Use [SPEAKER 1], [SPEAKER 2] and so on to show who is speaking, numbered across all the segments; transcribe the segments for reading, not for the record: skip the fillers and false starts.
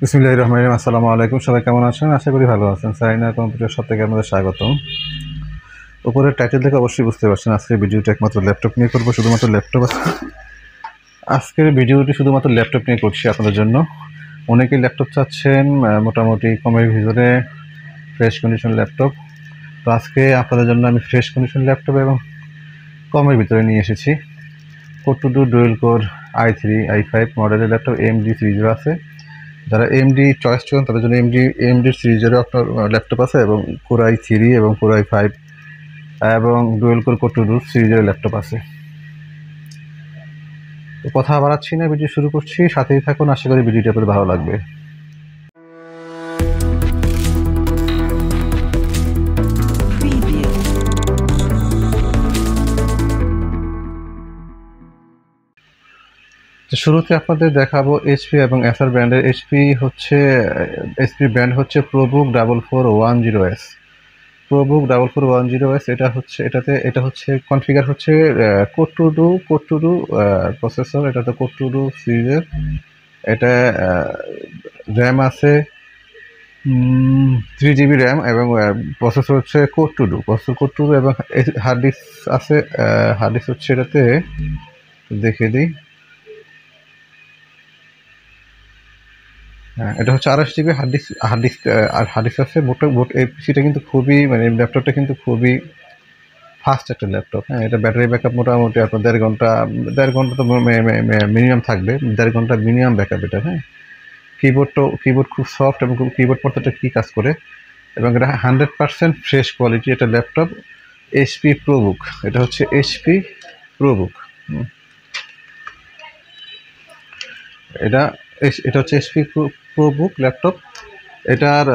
[SPEAKER 1] বিসমিল্লাহির রহমানির রহিম। আসসালামু আলাইকুম। সবাই কেমন আছেন? আশা করি ভালো আছেন। সাইনা কম্পিউটার শপ থেকে আপনাদের স্বাগতম। উপরের টাইটেল থেকে অবশ্যই বুঝতে পারছেন আজকের ভিডিওটা একমাত্র ল্যাপটপ নিয়ে করব, শুধুমাত্র ল্যাপটপ। আজকের ভিডিওটি শুধুমাত্র ল্যাপটপ নিয়ে করছি আপনাদের জন্য। অনেকেই ল্যাপটপ চাচ্ছেন মোটামুটি কমের ভিতরে ফ্রেশ কন্ডিশন ল্যাপটপ। তো আজকে আপনাদের জন্য আমি ফ্রেশ কন্ডিশন ল্যাপটপ এবং কমের ভিতরে নিয়ে এসেছি। Core two do dual core i3 i5 মডেলের ল্যাপটপ AMD সিরিজের আছে। যারা AMD চয়েস করেন তাদের জন্য AMD সিরিজেরও আপনার ল্যাপটপ আছে, এবং কোর i3 এবং কোর i5 এবং dual core core two do সিরিজের ল্যাপটপ আছে। তো কথা বাড়াচ্ছি না, ভিডিও শুরু করছি। সাথেই থাকুন, আশা করি ভিডিওটা আপনাদের ভালো লাগবে। তো শুরুতে আপনাদের দেখাবো এইচপি এবং এসার ব্র্যান্ডের। এইচপি ব্র্যান্ড হচ্ছে প্রোবুক 4410S। প্রোবুক 4410S এটা হচ্ছে কনফিগার হচ্ছে কোর টু ডু প্রসেসর। এটা তো কোর টু ডু সিরিজের। এটা র্যাম আছে 3 GB র্যাম, এবং প্রসেসর হচ্ছে কোর টু ডু এবং হার্ড ডিস্ক আছে। হার্ড ডিস্ক হচ্ছে এটাতে দেখে দিই। এটা হচ্ছে 28 GB হার্ড ডিস্ক আছে। এই পিসিটা কিন্তু খুবই, মানে ল্যাপটপটা কিন্তু খুবই ফাস্ট একটা ল্যাপটপ। হ্যাঁ, এটা ব্যাটারি ব্যাকআপ মোটামুটি আপনার দেড় ঘন্টা তো মিনিমাম থাকবে। 1.5 ঘন্টা মিনিমাম ব্যাকআপ এটা। হ্যাঁ, কিবোর্ড খুব সফট, এবং কিবোর্ড পড়তে কি কাজ করে, এবং এটা 100% ফ্রেশ কোয়ালিটি এটা ল্যাপটপ। এইচপি প্রোবুক, এটা হচ্ছে এইচপি প্রোবুক। এটা হচ্ছে এইচপি প্রোবুক ল্যাপটপ। এটার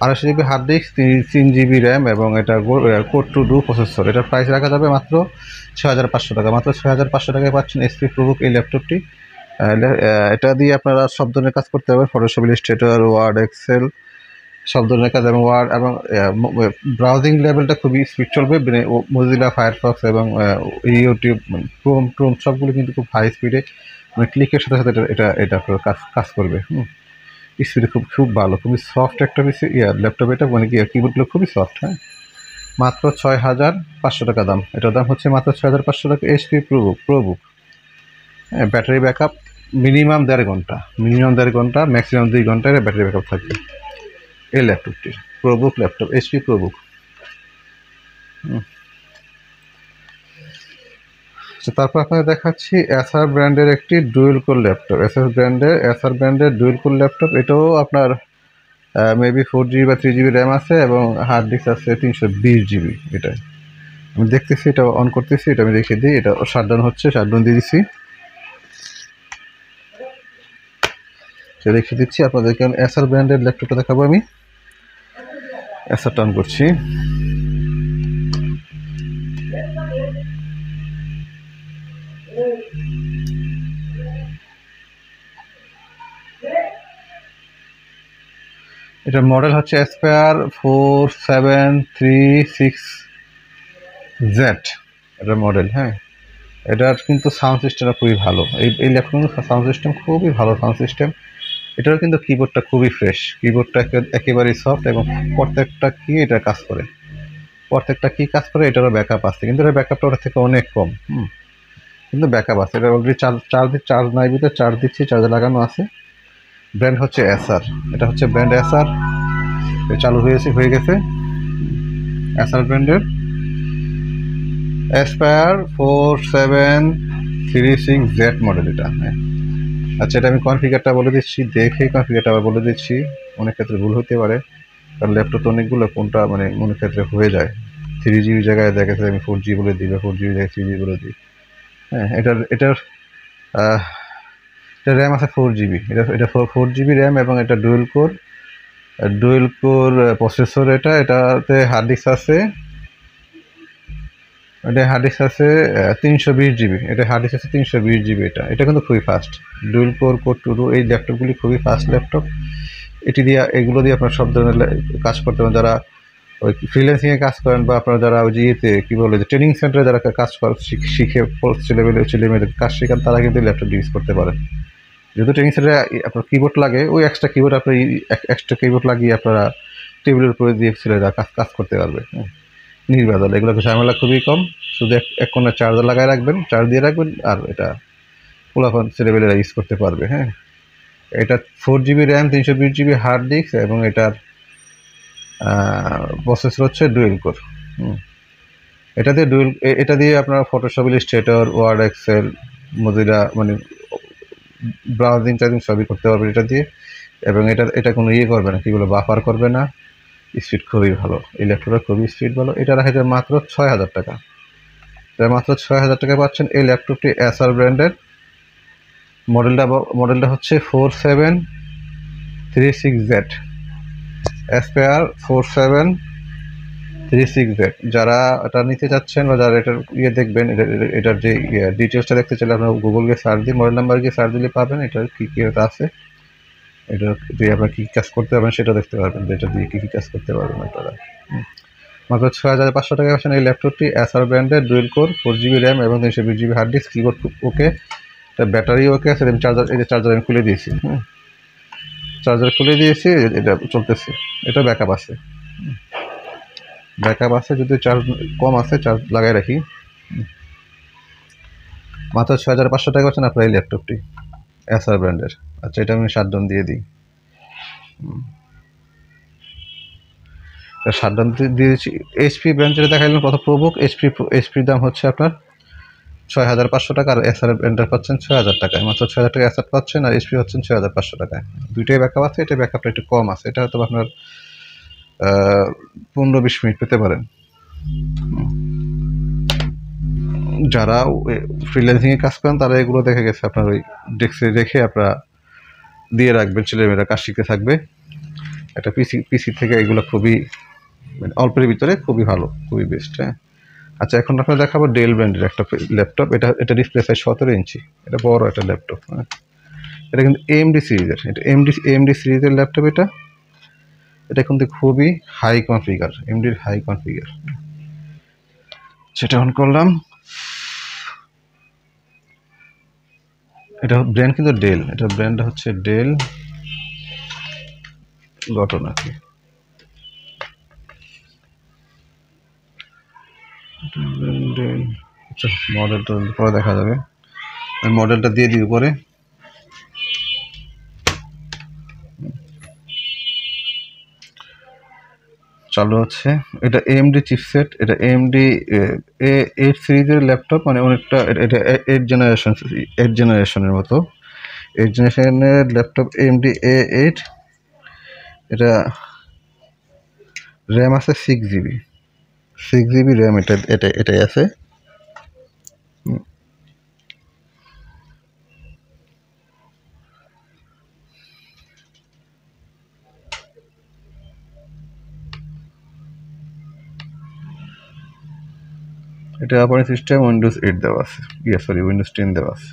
[SPEAKER 1] 28 GB hard disk, 3 GB RAM, এবং এটা কোর টু ডু প্রসেসর। এটার প্রাইস রাখা যাবে মাত্র 6500 টাকা। মাত্র 6500 টাকায় পাচ্ছেন এইচপি প্রোবুক এই ল্যাপটপটি। এটা দিয়ে আপনারা সব ধরনের কাজ করতে পারবেন। ফটোশপ, ইলাস্ট্রেটর, ওয়ার্ড, এক্সেল, সব ধরনের কাজ, এবং ব্রাউজিং লেভেলটা খুবই স্পিড চলবে। মজিলা ফায়ারফক্স এবং ইউটিউব, ক্রোম সবগুলো কিন্তু খুব হাই স্পিডে, মানে ক্লিকের সাথে সাথে এটা কাজ করবে। স্পিডে খুব ভালো, খুবই সফট একটা পিসি ল্যাপটপ এটা, মানে কি কিবোর্ডগুলো খুবই সফট। হ্যাঁ, মাত্র 6500 টাকা দাম। এটার দাম হচ্ছে মাত্র 6500 টাকা। HP ProBook. হ্যাঁ, ব্যাটারি ব্যাকআপ মিনিমাম 1.5 ঘন্টা, ম্যাক্সিমাম 2 ঘন্টায় ব্যাটারি ব্যাকআপ থাকবে এই ল্যাপটপটির। ProBook laptop, HP ProBook. তারপর আপনাদের দেখাচ্ছি এসার ব্র্যান্ডের একটি ডুয়েল কোর ল্যাপটপ। এসার ব্র্যান্ডের ডুয়েল কোর ল্যাপটপ। এটাও আপনার মেবি 4 GB বা 3 GB র্যাম আছে, এবং হার্ড ডিস্ক আছে 320 GB। এটা আমি দেখতেছি, এটা অন করতেছি, এটা আমি রেখে দিই। এটা শাটডাউন হচ্ছে, শাটডাউন দিয়ে দিচ্ছি, রেখে দিচ্ছি। আপনাদেরকে এসার ব্র্যান্ডের ল্যাপটপটা দেখাবো আমি। এসারটা অন করছি। এটার মডেল হচ্ছে Aspire 4736Z এটার মডেল। হ্যাঁ, এটার কিন্তু সাউন্ড সিস্টেমটা খুবই ভালো। এই ল্যাপটপের সাউন্ড সিস্টেম খুবই ভালো সাউন্ড সিস্টেম। এটারও কিন্তু কিবোর্ডটা খুবই ফ্রেশ, কিবোর্ডটা একেবারেই সফট, এবং প্রত্যেকটা কি কাজ করে। এটারও ব্যাকআপ আছে, কিন্তু এটার ব্যাকআপটা ওটার থেকে অনেক কম। কিন্তু ব্যাকআপ আছে। এটা অলরেডি চার্জ নাই ভিতরে চার্জ দিচ্ছি, চার্জে লাগানো আছে। ব্র্যান্ড হচ্ছে এসার। এটা হচ্ছে ব্র্যান্ড এসার। চালু হয়ে গেছে এসার ব্র্যান্ডের Aspire 4736Z মডেল এটা। হ্যাঁ, আচ্ছা, এটা আমি কনফিগারটা বলে দিচ্ছি, দেখে কনফিগারটা আবার বলে দিচ্ছি। অনেক ক্ষেত্রে ভুল হতে পারে, কারণ ল্যাপটপ অনেকগুলো কোনটা মানে অনেক ক্ষেত্রে হয়ে যায়। 3 GB জায়গায় দেখা যাচ্ছে আমি 4G বলে দিই, বা 4G জায়গায় 3G বলে দিই। হ্যাঁ, এটার র্যাম আছে 4 GB। এটা 4 GB র্যাম, এবং এটা ডুয়েল কোর প্রসেসর। এটাতে হার্ড ডিস্ক আছে 320 GB। এটা হার্ড ডিস্ক আছে 320 GB। এটা কিন্তু খুবই fast. Dual core two do এই ল্যাপটপগুলি খুবই ফাস্ট ল্যাপটপ। এগুলো দিয়ে আপনার সব ধরনের কাজ করতে পারেন। যারা ওই ফ্রিল্যান্সিংয়ে কাজ করেন, বা আপনারা যারা ওই কী বলে যে ট্রেনিং সেন্টারে যারা কাজ শিখে ছেলেমেয়েদের কাজ শেখান, তারা কিন্তু ল্যাপটপ ইউজ করতে পারেন। যেহেতু ট্রেনিং সেন্টারে আপনার কিবোর্ড লাগে, ওই এক্সট্রা কিবোর্ড আপনার এক্সট্রা কিবোর্ড লাগিয়ে আপনারা টেবিলের উপরে দিয়ে ছেলেরা কাজ করতে পারবে নির্বাধল। এগুলো ঝামেলা খুবই কম, শুধু এক কোণে চার্জার লাগায় রাখবেন, চার্জ দিয়ে রাখবেন, আর এটা পোলাপান ছেলেবেলেরা ইউজ করতে পারবে। হ্যাঁ, এটা 4GB RAM, 320GB hard disk, এবং এটার প্রসেসর হচ্ছে ডুয়েল কোর। এটা দিয়ে আপনারা Photoshop, Illustrator, Word, Excel, Mozilla মানে ব্রাউজিং টাইজিং সবই করতে পারবেন এটা দিয়ে। এবং এটা কোনো করবে না, কীগুলো বাফার করবে না, স্পিড খুবই ভালো, এই ল্যাপটপটা খুবই স্পিড ভালো। এটা রাখা যায় মাত্র 6000 টাকা। তাই মাত্র 6000 টাকা পাচ্ছেন এই ল্যাপটপটি এসার ব্র্যান্ডের। মডেলটা হচ্ছে 4736Z, এসপেয়ার 4736Z। যারা এটা নিতে চাচ্ছেন বা যারা এটার দেখবেন, এটার যে ডিটেলসটা দেখতে চাইলে আপনার গুগল গিয়ে সার্চ দিয়ে, মডেল নাম্বার গিয়ে সার্চ দিলে পাবেন এটার কী আছে, এটা দিয়ে আপনারা কী কাজ করতে পারবেন সেটা দেখতে পারবেন, এটা দিয়ে কী কাজ করতে পারবেন আপনারা। মাত্র 6500 টাকা পাচ্ছেন এই ল্যাপটপটি এসার ব্র্যান্ডের, ডুয়েল কোর, 4GB র্যাম এবং 320GB হার্ড ডিস্ক, কিবোর্ড ওকে, ব্যাটারি ওকে আছে, চার্জার, এই যে চার্জার আমি খুলে দিয়েছি, চার্জার খুলে দিয়েছি, এটা চলতেছে, এটা ব্যাকআপ আছে, যদি চার্জ কম আছে চার্জ লাগাই রাখি। মাত্র 6500 টাকা পাচ্ছেন আপনার এই ল্যাপটপটি এসার ব্র্যান্ডের। আচ্ছা, এটা আমি শাটডাউন দিয়ে দিই, শাটডাউন দিয়ে দিচ্ছি। এইচপি ব্র্যান্ড যেটা দেখাইলাম প্রথম প্রোবুক, এইচপির দাম হচ্ছে আপনার 6500 টাকা, আর এসার ব্র্যান্ডার পাচ্ছেন 6000 টাকায়। মাত্র 6000 টাকা এসার পাচ্ছেন, আর এইচপি পাচ্ছেন 6500 টাকায়। দুইটাই ব্যাকআপ আছে, এটা ব্যাকআপটা একটু কম আছে, এটা হয়তো আপনার 15-20 মিনিট পেতে পারেন। যারা ফ্রিল্যান্সিংয়ে কাজ করেন তারা এগুলো দেখে গেছে আপনার ওই ডেস্কে রেখে আপনারা দিয়ে রাখবেন, ছেলেমেয়েরা কাজ শিখতে থাকবে। একটা পিসি থেকে এগুলো খুবই মানে অল্পের ভিতরে খুবই ভালো, খুবই বেস্ট। হ্যাঁ, আচ্ছা, এখন আপনার দেখাবো ডেল ব্র্যান্ডের একটা ল্যাপটপ। এটা ডিসপ্লে সাইজ 17 ইঞ্চি, এটা বড় একটা ল্যাপটপ। হ্যাঁ, এটা কিন্তু AMD সিরিজের, এটা AMD সিরিজের ল্যাপটপ। এটা কিন্তু খুবই হাই কনফিগার, AMDর হাই কনফিগার। সেটা অন করলাম, এটা ব্র্যান্ড কিন্তু ডেল, এটা ব্র্যান্ডটা হচ্ছে ডেল ঘটনা কি আচ্ছা, মডেলটা পরে দেখা যাবে, আমি মডেলটা দিয়ে দিই উপরে। চালু হচ্ছে, এটা AMD চিপসেট, এটা AMD A8 সিরিজের ল্যাপটপ, মানে অনেকটা এটা 8 জেনারেশনের মতো, 8 জেনারেশনের ল্যাপটপ AMD A8। এটা র্যাম আছে 6GB র্যাম, এটাই আছে। এটা অপারেটিং সিস্টেম উইন্ডোজ 8 দেওয়া আছে, উইন্ডোজ 10 দেওয়া আছে।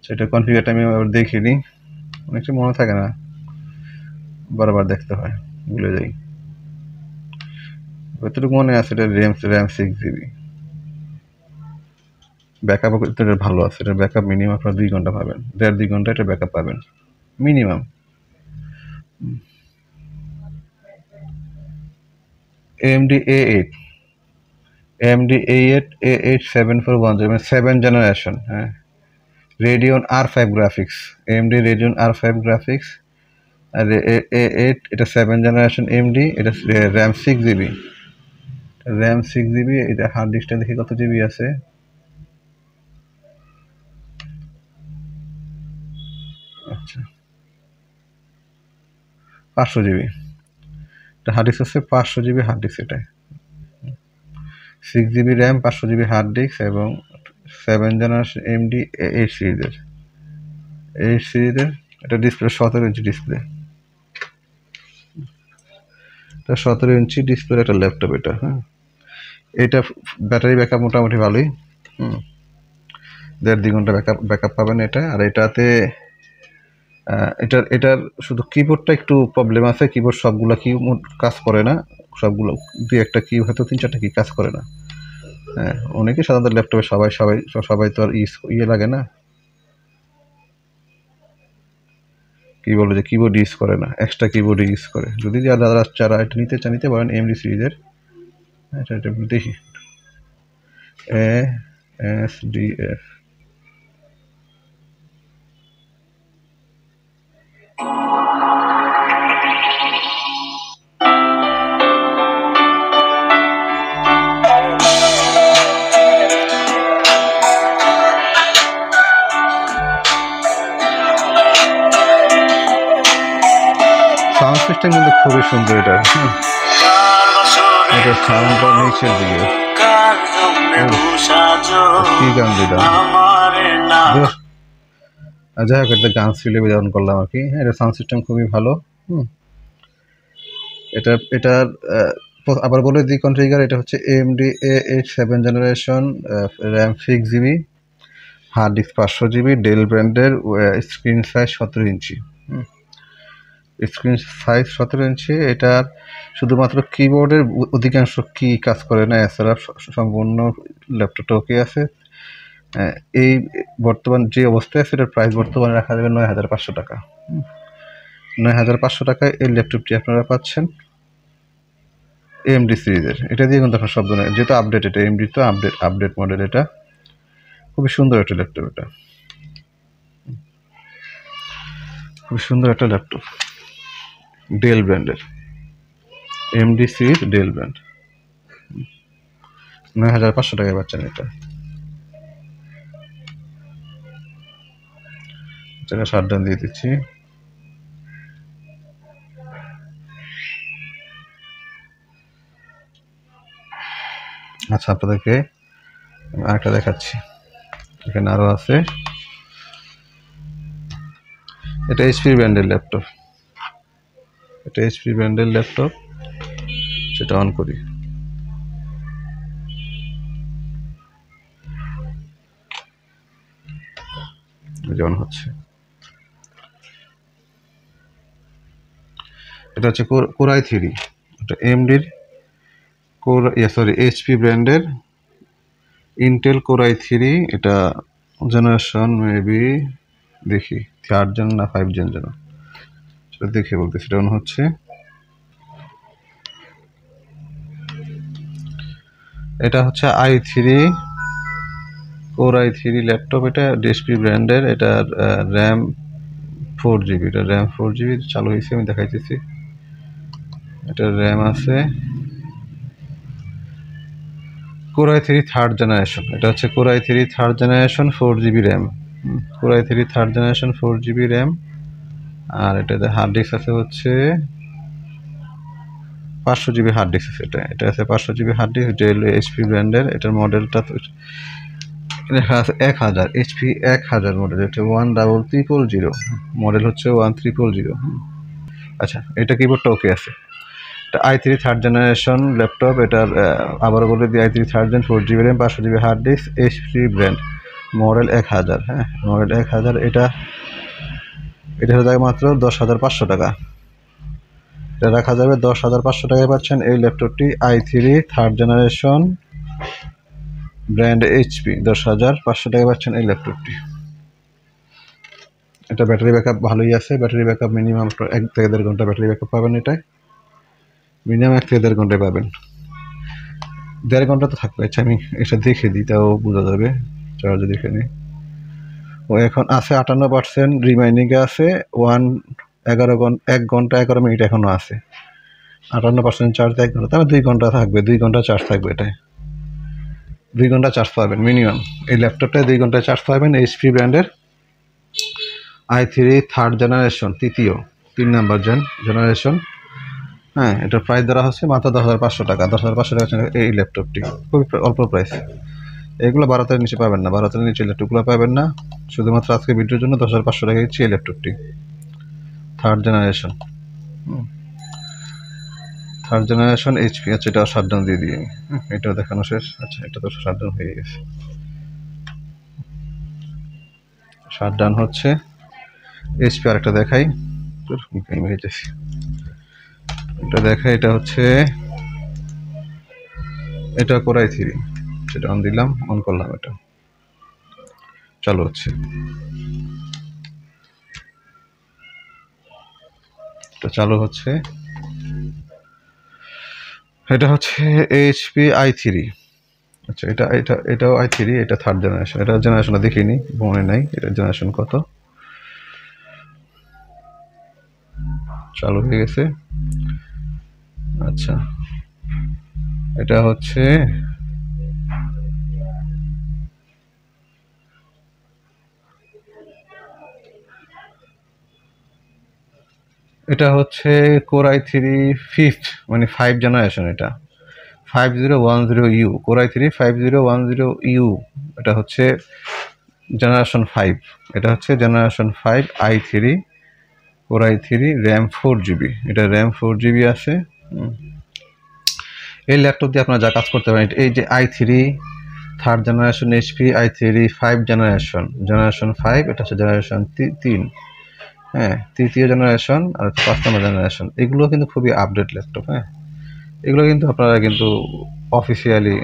[SPEAKER 1] সেটা কনফিগারটা আমি আবার দেখে নিই, অনেকটা মনে থাকে না, বারবার দেখতে হয়, ভুলে যাই। যতটুকু মনে আছে এটা র্যাম 6GB, ব্যাকআপ এটা ভালো আছে, এটা ব্যাকআপ মিনিমাম আপনার 2 ঘন্টা পাবেন, 1.5-2 ঘন্টা এটা ব্যাকআপ পাবেন মিনিমাম। AMD A8 A8 7410, মানে 7 জেনারেশন। হ্যাঁ, Radeon R5 graphics, AMD Radeon R5 graphics, আর A8 এটা 7 জেনারেশন AMD, এটা র্যাম 6GB, এটা হার্ড ডিস্কটা দেখি কত জিবি আছে। আচ্ছা, 500GB, এটা হার্ড ডিস্ক আছে 500GB হার্ড ডিস্ক, এটা 6GB RAM, 500GB hard disk, এবং 7 জেনারেশন AMD A8 সিরিজের। এটা ডিসপ্লে 17 ইঞ্চি ডিসপ্লে, এটা 17 ইঞ্চি ডিসপ্লে একটা ল্যাপটপ এটা। হ্যাঁ, এটা ব্যাটারি ব্যাকআপ মোটামুটি ভালোই, 1.5-2 ঘন্টা ব্যাকআপ পাবেন এটা। আর এটাতে এটার শুধু কিবোর্ডটা একটু প্রবলেম আছে, কিবোর্ড সবগুলো কি কাজ করে না, সবগুলো 2-1টা কি হয়তো 3-4টা কি কাজ করে না। হ্যাঁ, অনেকে সাধারণত ল্যাপটপে সবাই সবাই সবাই তো আর ইয়ে লাগে না, কি বলে যে কিবোর্ড ইউজ করে না, এক্সট্রা কিবোর্ড ইউজ করে। যদি যারা এটা নিতে পারেন এমডি সিরিজের, এটা দেখি ASDF। সাউন্ড সিস্টেম কিন্তু খুবই সুন্দর এটা। এটা সাউন্ডটা নিচের দিকে, কি গান দিলাম, যাই হোক এটা গান সিলে বিতরণ করলাম আর কি। এটা সাউন্ড সিস্টেম খুবই ভালো। এটার আবার বলে দিই কনফিগার, এটা হচ্ছে AMD A8 7 generation, RAM 6GB, hard disk 500GB, Dell ব্র্যান্ডের, screen size 17 inch. Screen size 17 inch. এটার শুধুমাত্র কিবোর্ডের অধিকাংশ কি কাজ করে না, এছাড়া সম্পূর্ণ ল্যাপটপটা ওকে আছে। এই বর্তমান যে অবস্থায় আছে এটার প্রাইস বর্তমানে রাখা যাবে 9500 টাকা। 9500 টাকায় এই ল্যাপটপটি আপনারা পাচ্ছেন AMD সিরিজের। এটা দিয়ে কিন্তু আপনার শব্দ নেই, যেহেতু আপডেট, এটা AMD তো আপডেট মডেল। এটা খুবই সুন্দর একটা ল্যাপটপ, এটা খুব সুন্দর একটা ল্যাপটপ, ডেল ব্র্যান্ডের, AMD সিরিজ ডেল ব্র্যান্ড। 9500 টাকায় পাচ্ছেন এটা। এটা শাটডাউন দিয়ে দিচ্ছি। আচ্ছা, আপনাদেরকে আরেকটা দেখাচ্ছি, এখানে আরো আছে। এটা HP ব্র্যান্ডের ল্যাপটপ, এটা HP ব্র্যান্ডের ল্যাপটপ। সেটা অন করি, অন হচ্ছে। এটা হচ্ছে কোরাই 3, এটা AMDর HP ব্র্যান্ডের ইন্টেল কোরাই 3। এটা জেনারেশন মেবি দেখি 3rd জেন না 5 জেন যেন, সেটা দেখে বলতে। সেটা অন হচ্ছে। এটা হচ্ছে i3 কোরাই 3 ল্যাপটপ, এটা HP ব্র্যান্ডের। এটার র্যাম 4GB, এটা র্যাম 4GB চালু হয়েছে, আমি দেখাইতেছি। এটার র্যাম আছে কোরাই 3 3rd জেনারেশন। এটা হচ্ছে core i 3 3rd generation 4GB RAM, core i 3 3rd generation 4GB RAM. আর এটাতে হার্ড ডিস্ক আছে হচ্ছে 500GB হার্ড ডিস্ক আছে। এটা আছে 500GB hard disk, del HP ব্র্যান্ডের। এটার মডেলটা লেখা আছে 1000, HP 1000 মডেল। এটা 10000, মডেল হচ্ছে 1300। আচ্ছা, এটা কিবোর্ডটা ওকে আছে। এটা i3 3rd জেনারেশন ল্যাপটপ। এটার আবারও বলে দিই, i3 3rd gen, 4GB RAM, 500GB hard disk, HP brand, model 1000। হ্যাঁ, মডেল 1000। এটা হয়ে মাত্র 10,500 টাকা। এটা রাখা যাবে 10,500 টাকায় পাচ্ছেন এই ল্যাপটপটি, i3 3rd generation brand HP। 10,500 টাকায় পাচ্ছেন এই ল্যাপটপটি। এটা ব্যাটারি ব্যাকআপ ভালোই আছে, ব্যাটারি ব্যাকআপ মিনিমাম 1 থেকে 1.5 ঘন্টা ব্যাটারি ব্যাকআপ পাবেন। এটাই মিনিমাম 1 থেকে 1.5 ঘন্টায় পাবেন। 1.5 ঘন্টা তো থাকবে। আচ্ছা, আমি এটা দেখে দিই, তাও বোঝা যাবে। চার্জ দেখে নিই। ও এখন আছে 58%, রিমাইন্ডিংয়ে আছে 1 ঘন্টা 11 মিনিট এখনো আছে। 58% চার্জ, 1 ঘন্টা, তবে 2 ঘন্টা থাকবে, 2 ঘন্টা চার্জ থাকবে। এটাই 2 ঘন্টা চার্জ পাবেন মিনিমাম। এই ল্যাপটপটায় 2 ঘন্টা চার্জ পাবেন। HP ব্র্যান্ডের i3 3rd generation, 3 number generation. হ্যাঁ, এটার প্রাইস ধরা হচ্ছে মাত্র 10,500 টাকা। 10,500 টাকা এই ল্যাপটপটি, খুবই অল্প প্রাইস। এগুলো 12,000 নিচে পাবেন না, 12,000 নিচে ল্যাপটপগুলো পাবেন না। শুধুমাত্র আজকে ভিডিওর জন্য 10,500 টাকা দিচ্ছি এই ল্যাপটপটি, 3rd generation. 3rd generation HP। আচ্ছা, এটা শাটডাউন দিয়ে দিই আমি। এটাও দেখানো শেষ। আচ্ছা, এটা তো শাটডাউন হয়ে গেছে। শাটডাউন হচ্ছে। HP আরেকটা দেখাই, এটা দেখাই। এটা হচ্ছে, এটা কোরাই 3, আচ্ছা, এটা অন দিলাম, অন করলাম, এটা চালু হচ্ছে। এটা চালু হচ্ছে। এটা হচ্ছে HP i3। আচ্ছা, এটাও i3, এটা 3rd জেনারেশন। এটা জেনারেশন দেখিনি, মনে নাই এটা জেনারেশন কত। চালু হয়ে গেছে। আচ্ছা, এটা হচ্ছে Core i3 5th, মানে 5 জেনারেশন। এটা 5010U, Core i3 5010U। এটা হচ্ছে জেনারেশন 5। এটা হচ্ছে generation 5 i3, Core i3, RAM 4GB। এটা RAM 4GB আছে। এই ল্যাপটপ দিয়ে আপনারা যা কাজ করতে পারেন। এই যে i3 3rd generation HP i3 5 generation 5, এটা হচ্ছে জেনারেশন 3, হ্যাঁ, 3য় জেনারেশন আর 5 নম্বর জেনারেশন। এগুলো কিন্তু খুবই আপডেট ল্যাপটপ। হ্যাঁ, এগুলো কিন্তু আপনারা কিন্তু অফিসিয়ালি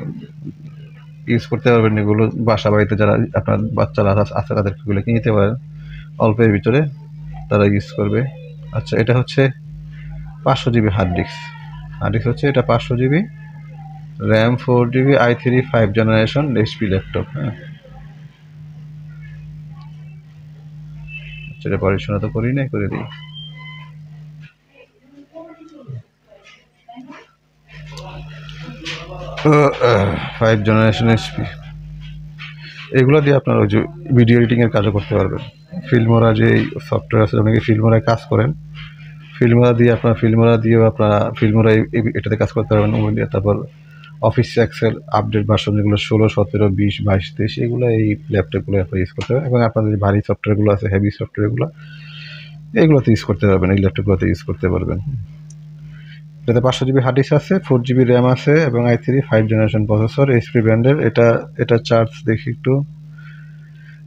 [SPEAKER 1] ইউজ করতে পারবেন। এগুলো বাসা বাড়িতে যারা আপনার বাচ্চারা আছে তাদেরকে এগুলো কিনে নিতে পারেন অল্পের ভিতরে, তারা ইউজ করবে। আচ্ছা, এটা হচ্ছে 500GB হার্ড ডিস্ক হচ্ছে এটা 500GB, RAM 4GB, i3 5 generation HP laptop. হ্যাঁ, সেটা পড়াশোনা তো করি নাই, করে দিই। Five generation HP। এগুলো দিয়ে আপনারা ওই যে ভিডিও এডিটিংয়ের কাজও করতে পারবেন। ফিল্মোরা যে সফটওয়্যার আছে, অনেকে ফিল্মোরায় কাজ করেন, ফিল্মোরা দিয়েও আপনারা এটাতে কাজ করতে পারবেন। তারপর অফিস এক্সেল আপডেট ভার্সন যেগুলো 16, 17, 20, 22, 23, এগুলো এই ল্যাপটপগুলো আপনারা ইউজ করতে পারবেন। এবং আপনাদের যে ভারী সফটওয়্যারগুলো আছে, হেভি সফটওয়্যারগুলো, এগুলোতে ইউজ করতে পারবেন, এই ল্যাপটপগুলোতে ইউজ করতে পারবেন। এটাতে 500GB হার্ড ডিস্ক আছে, 4GB র্যাম আছে এবং i3 5 জেনারেশন প্রসেসর, HP ব্র্যান্ডের। এটা চার্জ দেখি একটু,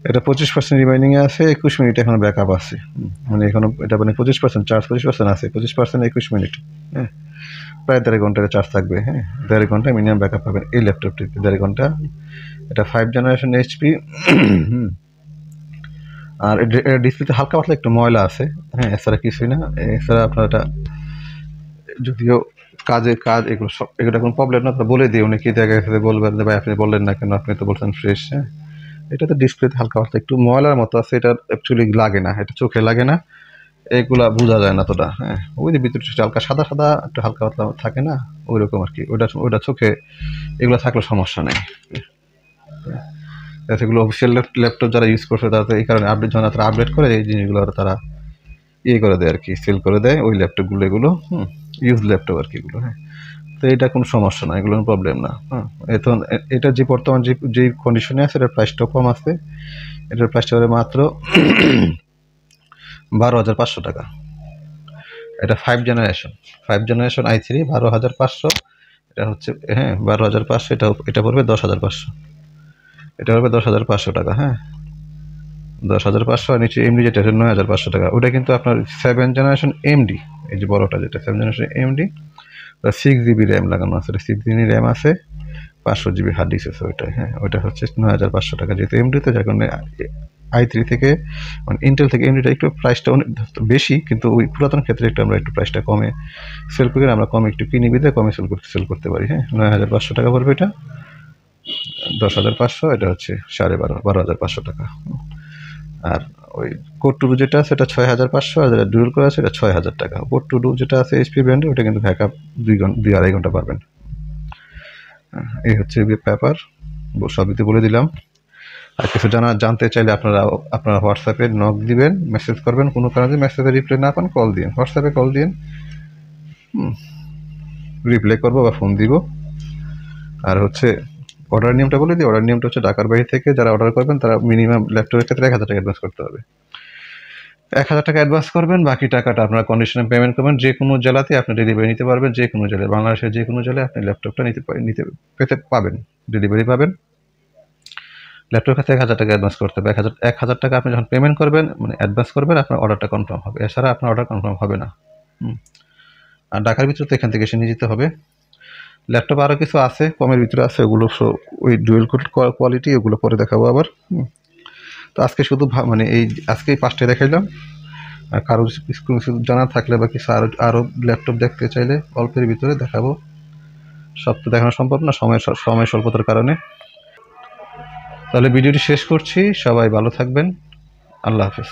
[SPEAKER 1] এটা 25% রিমাইনিংয়ে আছে, 21 মিনিট এখনো ব্যাকআপ আছে। মানে এখনো এটা মানে 25% চার্জ, 25% আছে, 25%, 21 মিনিট। হ্যাঁ, প্রায় 1.5 ঘন্টার চার্জ থাকবে। হ্যাঁ, 1.5 ঘন্টা মিনিমাম ব্যাকআপ পাবেন এই ল্যাপটপটিতে, 1.5 ঘন্টা। এটা 5 জেনারেশন HP। আর ডিসপ্লেতে হালকা পাতলা একটু ময়লা আছে। হ্যাঁ, এছাড়া কিছুই না। এছাড়া আপনার এটা যদিও কাজ এগুলো কোনো প্রবলেম না, তো বলে দিই। অনেকেই দেখা গেছে বলবেন যে ভাই আপনি বললেন না কেন, আপনি তো বলছেন ফ্রেশ। হ্যাঁ, এটা তো ডিসপ্লেতে হালকা পাতলা একটু ময়লার মতো আছে, এটা অ্যাকচুয়ালি লাগে না, এটা চোখে লাগে না, এগুলা বোঝা যায় না তোটা। হ্যাঁ, ওই যে ভিতরে হালকা সাদা সাদা একটু হালকা পাতলা থাকে না, ওই রকম আর কি। ওটা চোখে এগুলো থাকলে সমস্যা নেই। সেগুলো অফিসিয়াল ল্যাপটপ যারা ইউজ করছে তারা এই কারণে আপডেট, যখন তারা আপডেট করে এই জিনিসগুলো তারা করে দেয় আর কি, সেল করে দেয় ওই ল্যাপটপগুলো। এগুলো ইউজ ল্যাপটপ আর কি এগুলো। হ্যাঁ, তো এটা কোনো সমস্যা না, এগুলো প্রবলেম না। হ্যাঁ, এখন এটা যে বর্তমান যে কন্ডিশনে আছে, এটার প্রাইসটাও কম আছে। এটার প্রাইসটা হবে মাত্র 12,500 টাকা। এটা 5 জেনারেশন i3, 12,500। এটা হচ্ছে, হ্যাঁ, 12,500। এটা পড়বে 10,500। এটা পড়বে 10,500 টাকা। হ্যাঁ, 10,500। আর নিচে এমডি যেটা, 9,500 টাকা। ওটা কিন্তু আপনার 7 জেনারেশন এমডি, এই যে বড়টা যেটা 7 জেনারেশন এমডি, 6GB র্যাম লাগানো আছে, 6GB র্যাম আছে, 500GB হার্ড ডিস্ক আছে ওইটা। হ্যাঁ, ওইটা হচ্ছে 9,500 টাকা। যেহেতু এমডিতে, যার কারণে i3 থেকে, মানে ইন্টেল থেকে এমডিটা একটু প্রাইসটা অনেক বেশি, কিন্তু ওই পুরাতন ক্ষেত্রে একটু আমরা একটু প্রাইসটা কমে সেল করি, আমরা কমে একটু কিনি বিদে কমে সেল করতে পারি। হ্যাঁ, 9,500 টাকা পড়বে এটা। 10,500, এটা হচ্ছে 12,500 টাকা। আর ওই কোর টু যেটা আছে এটা 6,500, আর যেটা ডুয়েল করে আছে এটা 6,000 টাকা। কোর টু যেটা আছে HP ব্র্যান্ডে, ওটা কিন্তু ব্যাকআপ 2-2.5 ঘন্টা পাবেন। এই হচ্ছে ব্যাপার, সবই বলে দিলাম। আর কিছু জানতে চাইলে আপনারা হোয়াটসঅ্যাপে নক দিবেন, মেসেজ করবেন। কোনো কারণে মেসেজে রিপ্লাই না পান, কল দিন, হোয়াটসঅ্যাপে কল দিন, রিপ্লাই করবো বা ফোন দিব। আর হচ্ছে অর্ডার নিয়মটা বলে দিই। অর্ডার নিয়মটা হচ্ছে, ঢাকার বাইরে থেকে যারা অর্ডার করবেন তারা মিনিমাম ল্যাপটপের ক্ষেত্রে 1,000 টাকা অ্যাডভান্স করতে হবে। 1,000 টাকা অ্যাডভান্স করবেন, বাকি টাকাটা আপনারা কন্ডিশনে পেমেন্ট করবেন। যে কোনো জেলাতে আপনি ডেলিভারি নিতে পারবেন, যে কোনো জেলায়, বাংলাদেশের যে কোনো জেলায় আপনি ল্যাপটপটা পেতে পাবেন, ডেলিভারি পাবেন। ল্যাপটপের কাছে 1,000 টাকা অ্যাডভান্স করতে হবে। 1,000 টাকা আপনি যখন পেমেন্ট করবেন, মানে অ্যাডভান্স করবেন, আপনার অর্ডারটা কনফার্ম হবে। এছাড়া আপনার অর্ডার কনফার্ম হবে না। আর ঢাকার ভিতরে তো এখান থেকে এসে নিয়ে যেতে হবে। ল্যাপটপ আরও কিছু আছে কমের ভিতরে আছে, ওগুলো ওই ডুয়েল কোড কোয়ালিটি, ওগুলো পরে দেখাবো আবার। তো আজকে শুধু মানে আজকে এই 5টায় দেখাইলাম। আর কারো কিছু জানার থাকলে বা কিছু আরও ল্যাপটপ দেখতে চাইলে অল্পের ভিতরে দেখাবো। সব তো দেখানো সম্ভব না সময় স্বল্পতার কারণে। তাহলে ভিডিওটি শেষ করছি, সবাই ভালো থাকবেন, আল্লাহ হাফেজ।